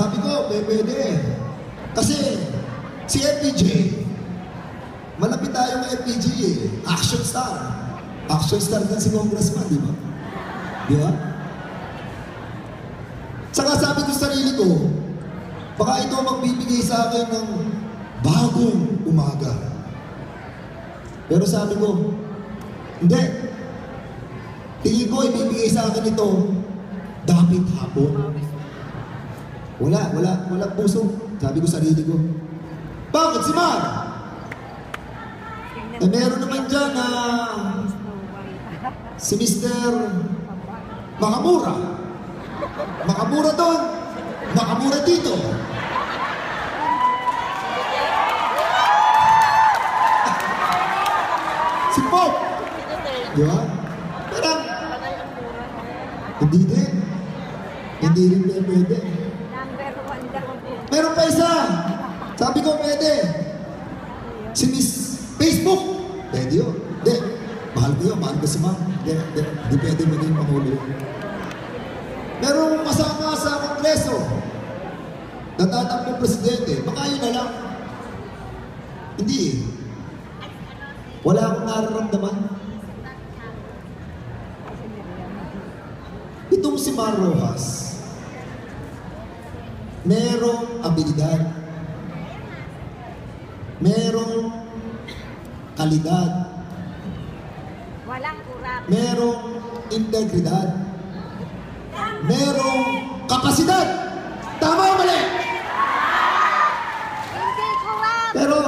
Sabi ko, pwede. Kasi, si FPJ, malapit tayong FPJ eh. Action star. Action star din si Congressman, di ba? Di ba? Saka sabi ko sa sarili ko, baka ito magbibigay sa akin ng bagong umaga. Pero sabi ko, hindi. Tingin ko, ibibigay sa akin ito, dapit hapon. Wala puso. Sabi ko sa sarili ko, bakit si Mar? Eh meron naman dyan na si Mr. Makamura. Makamura doon, Makamura dito. Si Pop. Di ba? Parang, hindi din. Hindi rin pwede. Meron pa isa. Sabi ko pwede. Si Miss Facebook. Pwede yun. Hindi. Mahal ko yun. Mahal ko si Ma'am. Hindi pwede maging Pangulo. Merong kasama sa Kongreso. Natatakbo presidente. Baka yun na lang. Hindi eh. Wala akong nararamdaman. Itong si Mar Rojas, merong abilidad, merong kalidad, merong integridad, merong kapasidad. Tama o mali? Pero,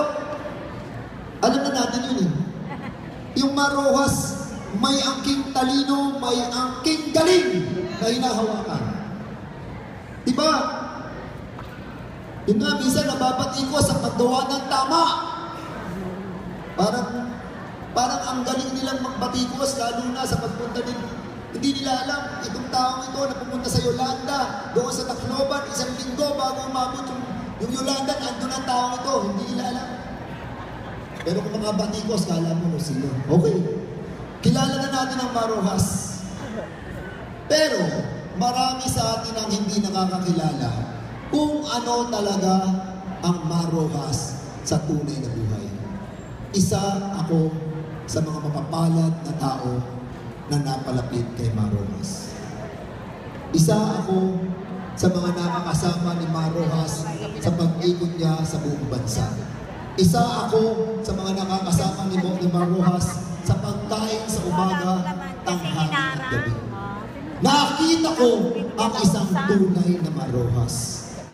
alam na natin yun eh. Yung Mar Rojas, may angking talino, may angking galing na hinahawakan. Diba? Yun nga, minsan nababati ko sa paggawa ng tama. Parang ang galing nilang magbatikos, lalo na sa pagpunta din. Hindi nila alam, itong taong ito na pumunta sa Yolanda, doon sa Tacloban, 1 linggo bago umabot yung Yolanda, andun ang taong ito. Hindi nila alam. Pero kung mga batikos, kala mo sila. Okay. Kilala na natin ang Mar Rojas. Pero, marami sa atin ang hindi nakakakilala kung ano talaga ang Mar Rojas sa tunay na buhay. Isa ako sa mga mapapalad na tao na napalapit kay Mar Rojas. Isa ako sa mga nakakasama ni Mar Rojas sa pag-ikot niya sa buong bansa. Isa ako sa mga nakakasama ni Mar Rojas sa pagkain sa umaga, tanghali at gabi. Nakita ko ang isang tunay na Mar Rojas.